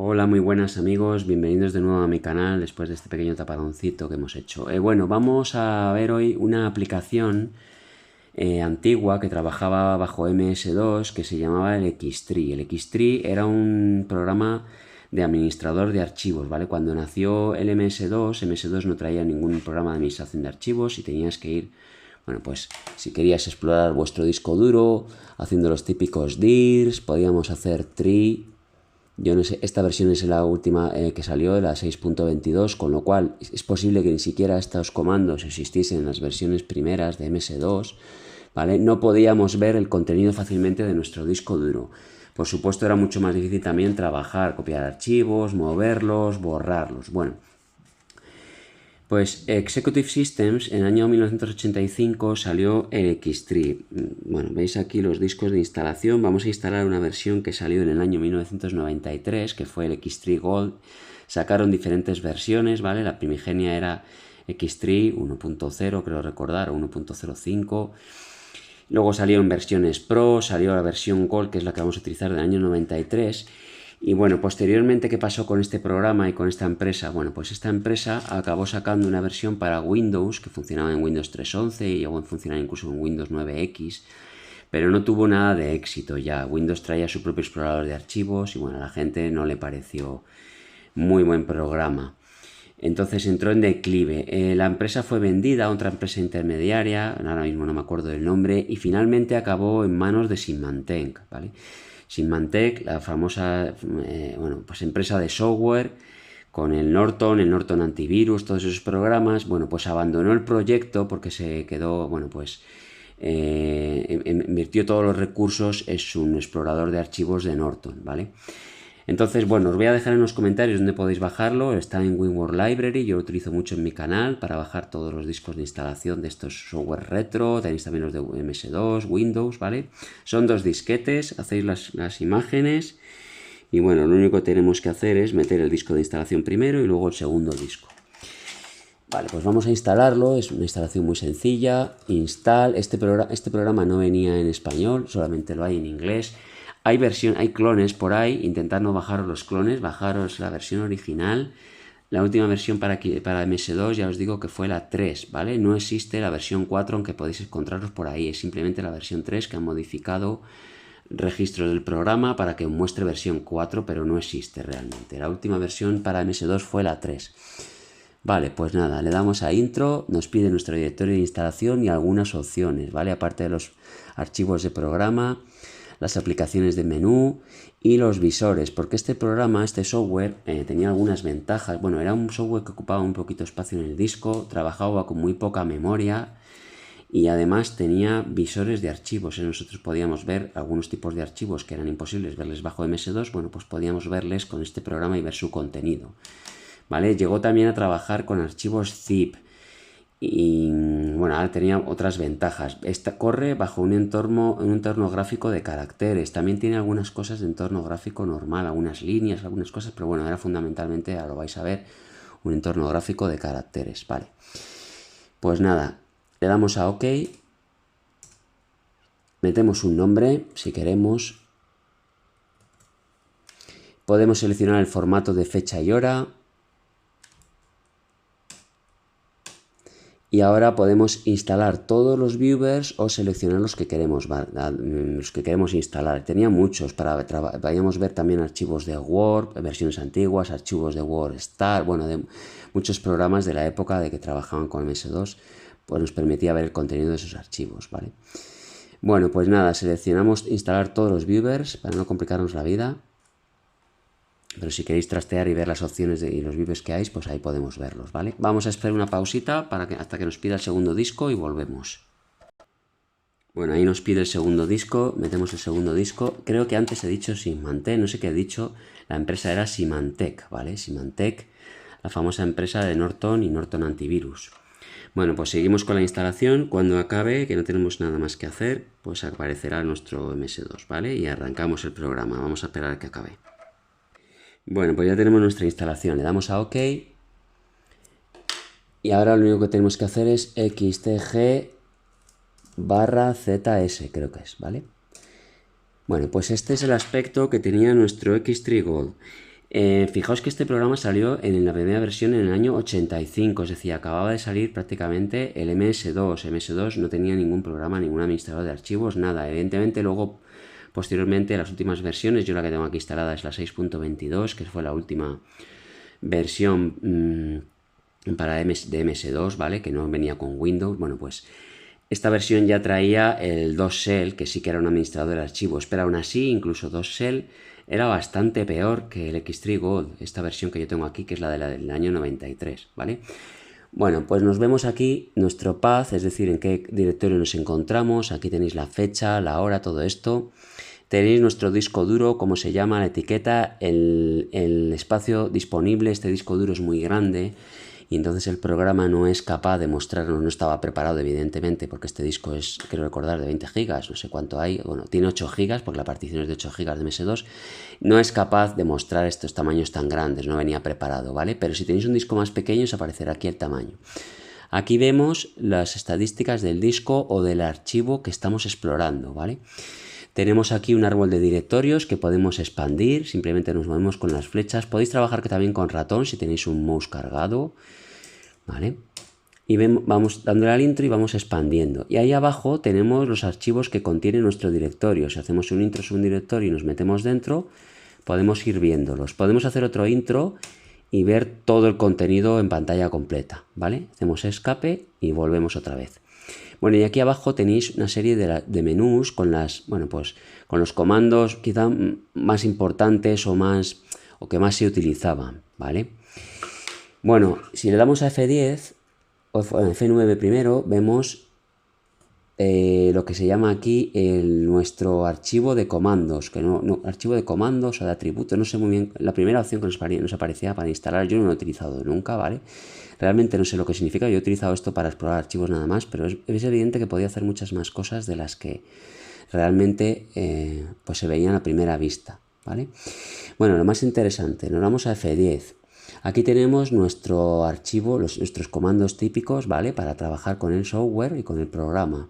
Hola, muy buenas amigos, bienvenidos de nuevo a mi canal después de este pequeño tapadoncito que hemos hecho. Bueno, vamos a ver hoy una aplicación antigua que trabajaba bajo MS2 que se llamaba el Xtree. El Xtree era un programa de administrador de archivos, ¿vale? Cuando nació el MS2, MS2 no traía ningún programa de administración de archivos y tenías que ir, bueno, pues si querías explorar vuestro disco duro, haciendo los típicos dirs, podíamos hacer tree. Yo no sé, esta versión es la última que salió, la 6.22, con lo cual es posible que ni siquiera estos comandos existiesen en las versiones primeras de MS2, ¿vale? No podíamos ver el contenido fácilmente de nuestro disco duro. Por supuesto, era mucho más difícil también trabajar, copiar archivos, moverlos, borrarlos. Bueno, pues Executive Systems en el año 1985 salió el Xtree. Bueno, veis aquí los discos de instalación. Vamos a instalar una versión que salió en el año 1993, que fue el Xtree Gold. Sacaron diferentes versiones, ¿vale? La primigenia era Xtree 1.0, creo recordar, o 1.05. Luego salieron versiones Pro, salió la versión Gold, que es la que vamos a utilizar del año 93. Y bueno, posteriormente, ¿qué pasó con este programa y con esta empresa? Bueno, pues esta empresa acabó sacando una versión para Windows que funcionaba en Windows 3.11 y llegó a funcionar incluso en Windows 9X, pero no tuvo nada de éxito ya. Windows traía su propio explorador de archivos y bueno, a la gente no le pareció muy buen programa. Entonces entró en declive. La empresa fue vendida a otra empresa intermediaria, ahora mismo no me acuerdo del nombre, y finalmente acabó en manos de Symantec, ¿vale? Symantec, la famosa pues empresa de software con el Norton Antivirus, todos esos programas, bueno, pues abandonó el proyecto porque se quedó, bueno, pues invirtió todos los recursos en su explorador de archivos de Norton, ¿vale? Entonces, bueno, os voy a dejar en los comentarios donde podéis bajarlo. Está en WinWorld Library, yo lo utilizo mucho en mi canal para bajar todos los discos de instalación de estos software retro. Tenéis también los de MS2, Windows, ¿vale? Son dos disquetes, hacéis las imágenes y bueno, lo único que tenemos que hacer es meter el disco de instalación primero y luego el segundo disco. Vale, pues vamos a instalarlo, es una instalación muy sencilla. Este programa no venía en español, solamente lo hay en inglés. Hay clones por ahí, intentad no bajaros los clones, bajaros la versión original. La última versión para MS2 ya os digo que fue la 3, ¿vale? No existe la versión 4, aunque podéis encontraros por ahí, es simplemente la versión 3 que han modificado registros del programa para que muestre versión 4, pero no existe realmente. La última versión para MS2 fue la 3. Vale, pues nada, le damos a intro, nos pide nuestro directorio de instalación y algunas opciones, ¿vale? Aparte de los archivos de programa, las aplicaciones de menú y los visores, porque este programa, este software, tenía algunas ventajas. Bueno, era un software que ocupaba un poquito espacio en el disco, trabajaba con muy poca memoria y además tenía visores de archivos. Nosotros podíamos ver algunos tipos de archivos que eran imposibles verles bajo MS2, bueno, pues podíamos verles con este programa y ver su contenido. ¿Vale? Llegó también a trabajar con archivos zip y bueno, ahora tenía otras ventajas. Esta corre bajo un entorno gráfico de caracteres. También tiene algunas cosas de entorno gráfico normal, algunas líneas, algunas cosas, pero bueno, era fundamentalmente, ahora lo vais a ver, un entorno gráfico de caracteres. Vale. Pues nada, le damos a OK. Metemos un nombre, si queremos. Podemos seleccionar el formato de fecha y hora. Y ahora podemos instalar todos los viewers o seleccionar los que queremos instalar. Tenía muchos podíamos ver también archivos de Word, versiones antiguas, archivos de WordStar, bueno, de muchos programas de la época de que trabajaban con MS2, pues nos permitía ver el contenido de esos archivos, ¿vale? Bueno, pues nada, seleccionamos instalar todos los viewers para no complicarnos la vida. Pero si queréis trastear y ver las opciones y los viewers que hay, pues ahí podemos verlos, ¿vale? Vamos a esperar una pausita hasta que nos pida el segundo disco y volvemos. Bueno, ahí nos pide el segundo disco, metemos el segundo disco. Creo que antes he dicho Symantec, no sé qué he dicho. La empresa era Symantec, ¿vale? Symantec, la famosa empresa de Norton y Norton Antivirus. Bueno, pues seguimos con la instalación. Cuando acabe, que no tenemos nada más que hacer, pues aparecerá nuestro MS2, ¿vale? Y arrancamos el programa. Vamos a esperar a que acabe. Bueno, pues ya tenemos nuestra instalación. Le damos a OK. Y ahora lo único que tenemos que hacer es xtg/zs, creo que es, ¿vale? Bueno, pues este es el aspecto que tenía nuestro Xtree Gold. Fijaos que este programa salió en la primera versión en el año 85, es decir, acababa de salir prácticamente el MS2. MS2 no tenía ningún programa, ningún administrador de archivos, nada. Evidentemente luego, posteriormente, las últimas versiones, yo la que tengo aquí instalada es la 6.22, que fue la última versión de MS2, ¿vale? Que no venía con Windows. Bueno, pues esta versión ya traía el 2Shell, que sí que era un administrador de archivos, pero aún así, incluso 2Shell era bastante peor que el X3 Gold, esta versión que yo tengo aquí, que es la del año 93, ¿vale? Bueno, pues nos vemos aquí nuestro path, es decir, en qué directorio nos encontramos. Aquí tenéis la fecha, la hora, todo esto. Tenéis nuestro disco duro, cómo se llama, la etiqueta, el espacio disponible. Este disco duro es muy grande y entonces el programa no es capaz de mostrarnos, no estaba preparado evidentemente, porque este disco es, quiero recordar, de 20 gigas, no sé cuánto hay, bueno, tiene 8 gigas, porque la partición es de 8 gigas de MS2, no es capaz de mostrar estos tamaños tan grandes, no venía preparado, ¿vale? Pero si tenéis un disco más pequeño os aparecerá aquí el tamaño. Aquí vemos las estadísticas del disco o del archivo que estamos explorando, ¿vale? Tenemos aquí un árbol de directorios que podemos expandir, simplemente nos movemos con las flechas. Podéis trabajar también con ratón si tenéis un mouse cargado, ¿vale? Y vamos dándole al intro y vamos expandiendo. Y ahí abajo tenemos los archivos que contiene nuestro directorio. Si hacemos un intro sobre un directorio y nos metemos dentro, podemos ir viéndolos. Podemos hacer otro intro y ver todo el contenido en pantalla completa, ¿vale? Hacemos escape y volvemos otra vez. Bueno, y aquí abajo tenéis una serie de menús con con los comandos quizá más importantes o que más se utilizaban, ¿vale? Bueno, si le damos a F10 o F9 primero, vemos lo que se llama aquí nuestro archivo de comandos, archivo de comandos o de atributos, no sé muy bien, la primera opción que nos aparecía para instalar, yo no lo he utilizado nunca, ¿vale? Realmente no sé lo que significa, yo he utilizado esto para explorar archivos nada más, pero es evidente que podía hacer muchas más cosas de las que realmente pues se veían a primera vista, ¿vale? Bueno, lo más interesante, nos vamos a F10. Aquí tenemos nuestro archivo, nuestros comandos típicos, ¿vale? Para trabajar con el software y con el programa.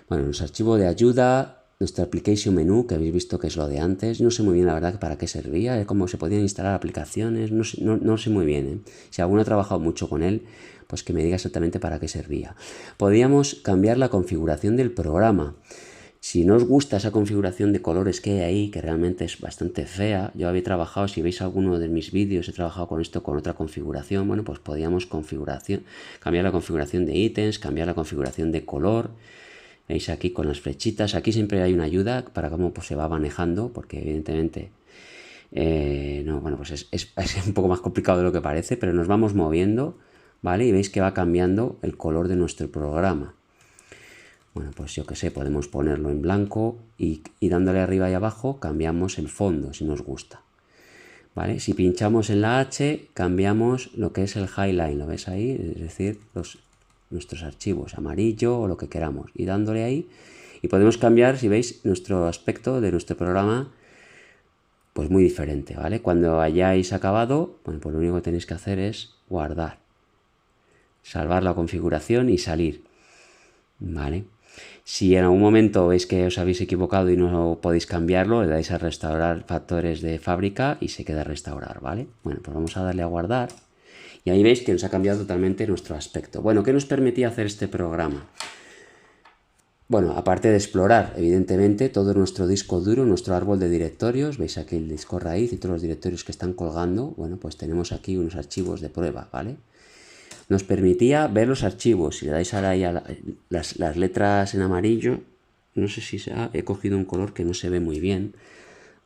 Bueno, nuestro archivo de ayuda, nuestro application menu, que habéis visto que es lo de antes. No sé muy bien la verdad para qué servía, cómo se podían instalar aplicaciones, no sé muy bien, ¿eh? Si alguno ha trabajado mucho con él, pues que me diga exactamente para qué servía. Podíamos cambiar la configuración del programa. Si no os gusta esa configuración de colores que hay ahí, que realmente es bastante fea, yo había trabajado, si veis alguno de mis vídeos, he trabajado con esto con otra configuración, bueno, pues podíamos cambiar la configuración de ítems, cambiar la configuración de color. Veis aquí con las flechitas, aquí siempre hay una ayuda para cómo pues, se va manejando, porque evidentemente es un poco más complicado de lo que parece, pero nos vamos moviendo, ¿vale? Y veis que va cambiando el color de nuestro programa. Bueno, pues yo que sé, podemos ponerlo en blanco y dándole arriba y abajo cambiamos el fondo si nos gusta, ¿vale? Si pinchamos en la H cambiamos lo que es el highlight, ¿lo ves ahí? Es decir, nuestros archivos, amarillo o lo que queramos, y dándole ahí y podemos cambiar, si veis, nuestro aspecto de nuestro programa pues muy diferente, ¿vale? Cuando hayáis acabado, bueno, pues lo único que tenéis que hacer es guardar, salvar la configuración y salir, ¿vale? Si en algún momento veis que os habéis equivocado y no podéis cambiarlo, le dais a restaurar factores de fábrica y se queda restaurar, ¿vale? Bueno, pues vamos a darle a guardar y ahí veis que nos ha cambiado totalmente nuestro aspecto. Bueno, ¿qué nos permitía hacer este programa? Bueno, aparte de explorar, evidentemente, todo nuestro disco duro, nuestro árbol de directorios, veis aquí el disco raíz y todos los directorios que están colgando, bueno, pues tenemos aquí unos archivos de prueba, ¿vale? Nos permitía ver los archivos. Si le dais ahora ahí a las letras en amarillo, no sé si he cogido un color que no se ve muy bien.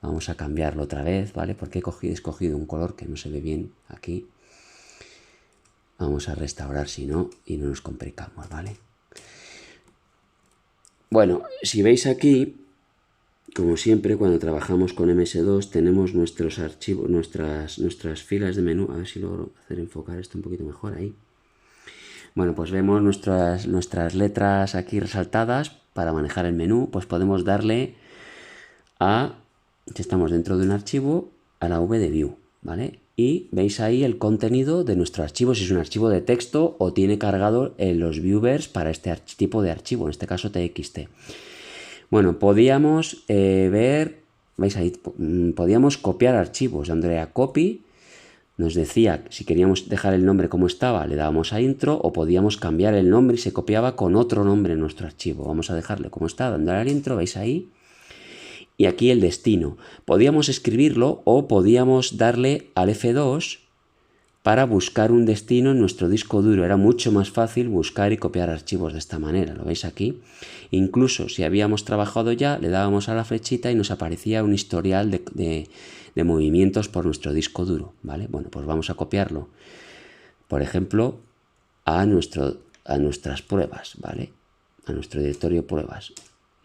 Vamos a cambiarlo otra vez, ¿vale? Porque he escogido un color que no se ve bien aquí. Vamos a restaurar si no y no nos complicamos, ¿vale? Bueno, si veis aquí, como siempre, cuando trabajamos con MS2 tenemos nuestros archivos, nuestras filas de menú. A ver si logro hacer enfocar esto un poquito mejor ahí. Bueno, pues vemos nuestras letras aquí resaltadas. Para manejar el menú, pues podemos darle si estamos dentro de un archivo, a la V de View, ¿vale? Y veis ahí el contenido de nuestro archivo, si es un archivo de texto o tiene cargado los viewers para este tipo de archivo, en este caso TXT. Bueno, podíamos ver ¿Veis ahí? Podíamos copiar archivos, dándole a copy. Nos decía si queríamos dejar el nombre como estaba, le dábamos a intro, o podíamos cambiar el nombre y se copiaba con otro nombre en nuestro archivo. Vamos a dejarle como está, dándole al intro, ¿veis ahí? Y aquí el destino. Podíamos escribirlo o podíamos darle al F2 para buscar un destino en nuestro disco duro. Era mucho más fácil buscar y copiar archivos de esta manera, ¿lo veis aquí? Incluso si habíamos trabajado ya, le dábamos a la flechita y nos aparecía un historial de movimientos por nuestro disco duro, ¿vale? Bueno, pues vamos a copiarlo, por ejemplo, a nuestras pruebas, ¿vale? A nuestro directorio pruebas.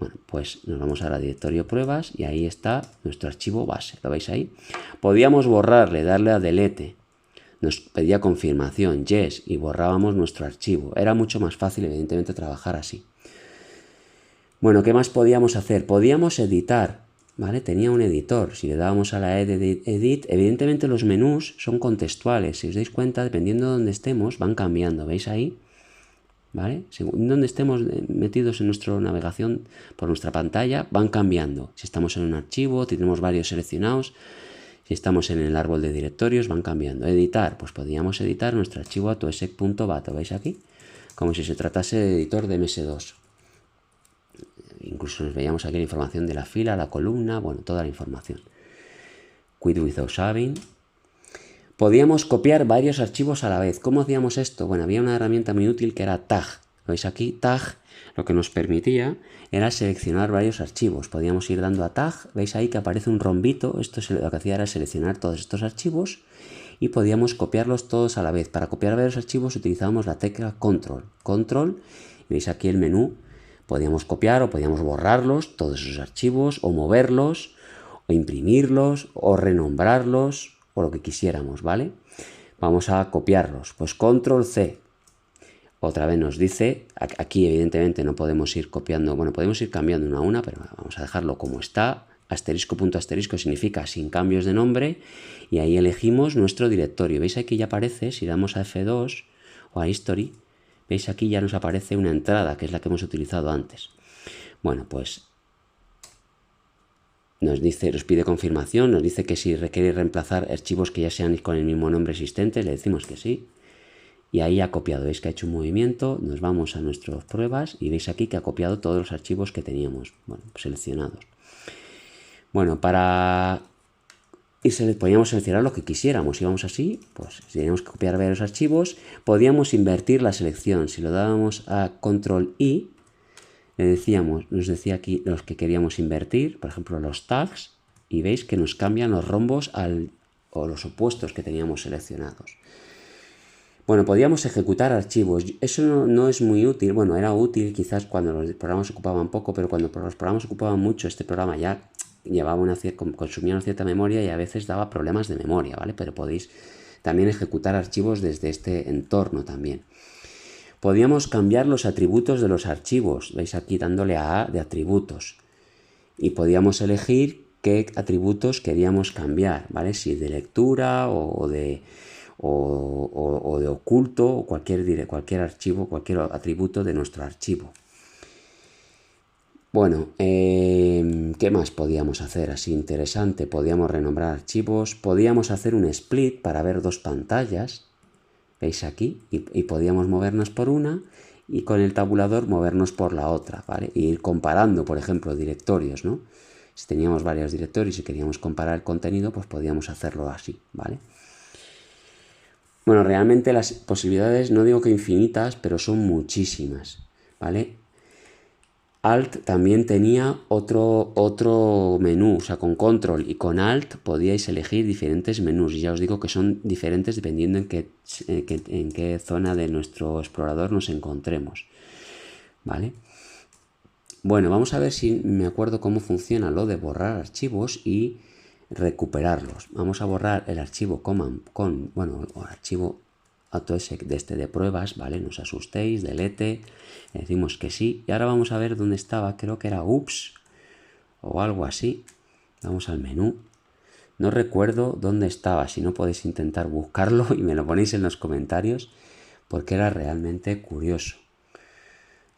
Bueno, pues nos vamos a la directorio pruebas y ahí está nuestro archivo base, ¿lo veis ahí? Podíamos borrarle, darle a delete. Nos pedía confirmación, yes, y borrábamos nuestro archivo. Era mucho más fácil, evidentemente, trabajar así. Bueno, ¿qué más podíamos hacer? Podíamos editar, ¿vale? Tenía un editor. Si le dábamos a la edit, evidentemente los menús son contextuales. Si os dais cuenta, dependiendo de donde estemos, van cambiando. ¿Veis ahí? ¿Vale? Según donde estemos metidos en nuestra navegación por nuestra pantalla, van cambiando. Si estamos en un archivo, tenemos varios seleccionados. Si estamos en el árbol de directorios, van cambiando. Editar, pues podríamos editar nuestro archivo autoexec.bat, ¿veis aquí? Como si se tratase de editor de MS2. Incluso nos veíamos aquí la información de la fila, la columna, bueno, toda la información. Quit without saving. Podíamos copiar varios archivos a la vez. ¿Cómo hacíamos esto? Bueno, había una herramienta muy útil que era tag. ¿Veis aquí? Tag lo que nos permitía era seleccionar varios archivos. Podíamos ir dando a tag. ¿Veis ahí que aparece un rombito? Esto lo que hacía era seleccionar todos estos archivos y podíamos copiarlos todos a la vez. Para copiar varios archivos utilizábamos la tecla control. Control, veis aquí el menú. Podíamos copiar o podíamos borrarlos, todos esos archivos, o moverlos, o imprimirlos, o renombrarlos, o lo que quisiéramos, ¿vale? Vamos a copiarlos. Pues control C. Otra vez nos dice, aquí evidentemente no podemos ir copiando, bueno, podemos ir cambiando una a una, pero vamos a dejarlo como está. Asterisco punto asterisco significa sin cambios de nombre y ahí elegimos nuestro directorio. ¿Veis aquí ya aparece? Si damos a F2 o a History, ¿veis aquí ya nos aparece una entrada que es la que hemos utilizado antes? Bueno, pues nos pide confirmación, nos dice que si requiere reemplazar archivos que ya sean con el mismo nombre existente, le decimos que sí. Y ahí ha copiado, veis que ha hecho un movimiento, nos vamos a nuestras pruebas y veis aquí que ha copiado todos los archivos que teníamos, bueno, seleccionados. Bueno, podíamos seleccionar lo que quisiéramos, íbamos así, pues si teníamos que copiar varios archivos, podíamos invertir la selección. Si lo dábamos a Control I, nos decía aquí los que queríamos invertir, por ejemplo los tags, y veis que nos cambian los rombos o los opuestos que teníamos seleccionados. Bueno, podíamos ejecutar archivos. Eso no es muy útil. Bueno, era útil quizás cuando los programas ocupaban poco, pero cuando los programas ocupaban mucho, este programa ya consumía una cierta memoria y a veces daba problemas de memoria, ¿vale? Pero podéis también ejecutar archivos desde este entorno también. Podíamos cambiar los atributos de los archivos. Veis aquí dándole a de atributos. Y podíamos elegir qué atributos queríamos cambiar, ¿vale? Si de lectura o de oculto o cualquier archivo, cualquier atributo de nuestro archivo. Bueno, ¿qué más podíamos hacer así interesante? Podíamos renombrar archivos, podíamos hacer un split para ver dos pantallas, veis aquí, y podíamos movernos por una y con el tabulador movernos por la otra, ¿vale? Y ir comparando, por ejemplo, directorios, ¿no? Si teníamos varios directorios y queríamos comparar el contenido, pues podíamos hacerlo así, ¿vale? Bueno, realmente las posibilidades, no digo que infinitas, pero son muchísimas, ¿vale? Alt también tenía otro menú, o sea, con Control y con Alt podíais elegir diferentes menús. Y ya os digo que son diferentes dependiendo en qué zona de nuestro explorador nos encontremos, ¿vale? Bueno, vamos a ver si me acuerdo cómo funciona lo de borrar archivos y recuperarlos. Vamos a borrar el archivo archivo autoexec de pruebas, ¿vale? No os asustéis, delete, le decimos que sí. Y ahora vamos a ver dónde estaba, creo que era ups o algo así. Vamos al menú. No recuerdo dónde estaba, si no podéis intentar buscarlo y me lo ponéis en los comentarios porque era realmente curioso.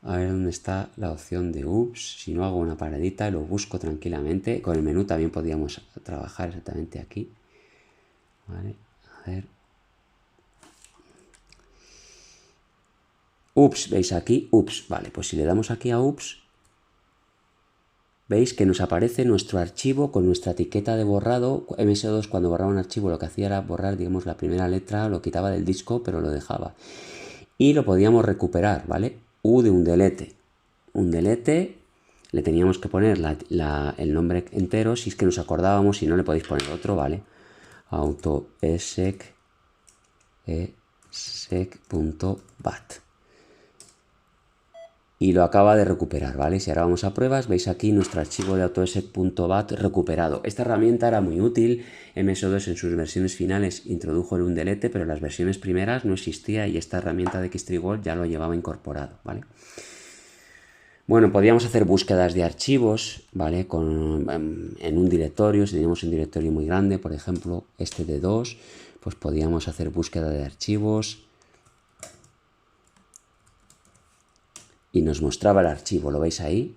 A ver dónde está la opción de ups. Si no hago una paradita y lo busco tranquilamente. Con el menú también podríamos trabajar exactamente aquí. Vale, a ver. Ups, ¿veis aquí? Ups, vale, pues si le damos aquí a ups, veis que nos aparece nuestro archivo con nuestra etiqueta de borrado. MS2 cuando borraba un archivo lo que hacía era borrar, digamos, la primera letra, lo quitaba del disco, pero lo dejaba. Y lo podíamos recuperar, ¿vale? U de un delete. Un delete, le teníamos que poner el nombre entero, si es que nos acordábamos, si no le podéis poner otro, ¿vale? Autoexec sec.bat. Y lo acaba de recuperar, ¿vale? Si ahora vamos a pruebas, veis aquí nuestro archivo de autoexec.bat recuperado. Esta herramienta era muy útil. MS2 en sus versiones finales introdujo el undelete, pero en las versiones primeras no existía y esta herramienta de Xtree ya lo llevaba incorporado, ¿vale? Bueno, podíamos hacer búsquedas de archivos, ¿vale? En un directorio, si teníamos un directorio muy grande, por ejemplo, este de 2, pues podíamos hacer búsqueda de archivos y nos mostraba el archivo, ¿lo veis ahí?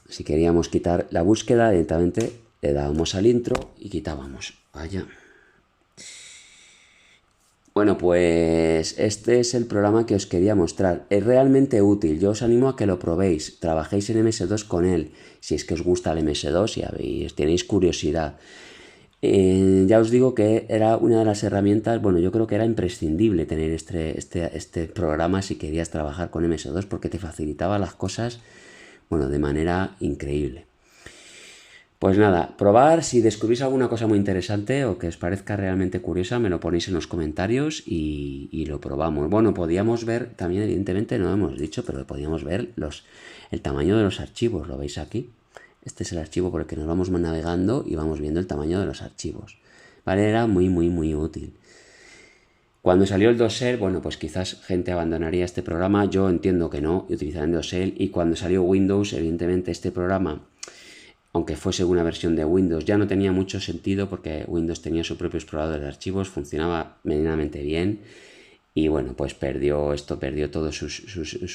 Si queríamos quitar la búsqueda, directamente le dábamos al intro y quitábamos. Vaya. Bueno, pues este es el programa que os quería mostrar. Es realmente útil. Yo os animo a que lo probéis. Trabajéis en MS2 con él. Si es que os gusta el MS2 y tenéis curiosidad. Ya os digo que era una de las herramientas, bueno, yo creo que era imprescindible tener este programa si querías trabajar con MS2 porque te facilitaba las cosas, bueno, de manera increíble. Pues nada, probar, si descubrís alguna cosa muy interesante o que os parezca realmente curiosa, me lo ponéis en los comentarios y lo probamos. Bueno, podíamos ver, también evidentemente no lo hemos dicho, pero podíamos ver el tamaño de los archivos, ¿lo veis aquí? Este es el archivo por el que nos vamos navegando y vamos viendo el tamaño de los archivos. Vale, era muy, muy, muy útil. Cuando salió el dosel, bueno, pues quizás gente abandonaría este programa. Yo entiendo que no, y utilizarían dosel. Y cuando salió Windows, evidentemente este programa, aunque fuese una versión de Windows, ya no tenía mucho sentido porque Windows tenía su propio explorador de archivos, funcionaba medianamente bien. Y bueno, pues perdió todo su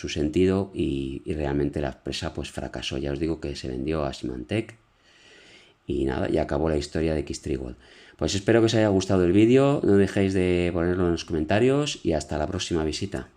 sentido y realmente la empresa pues fracasó. Ya os digo que se vendió a Symantec y nada, ya acabó la historia de Xtree. Pues espero que os haya gustado el vídeo, no dejéis de ponerlo en los comentarios y hasta la próxima visita.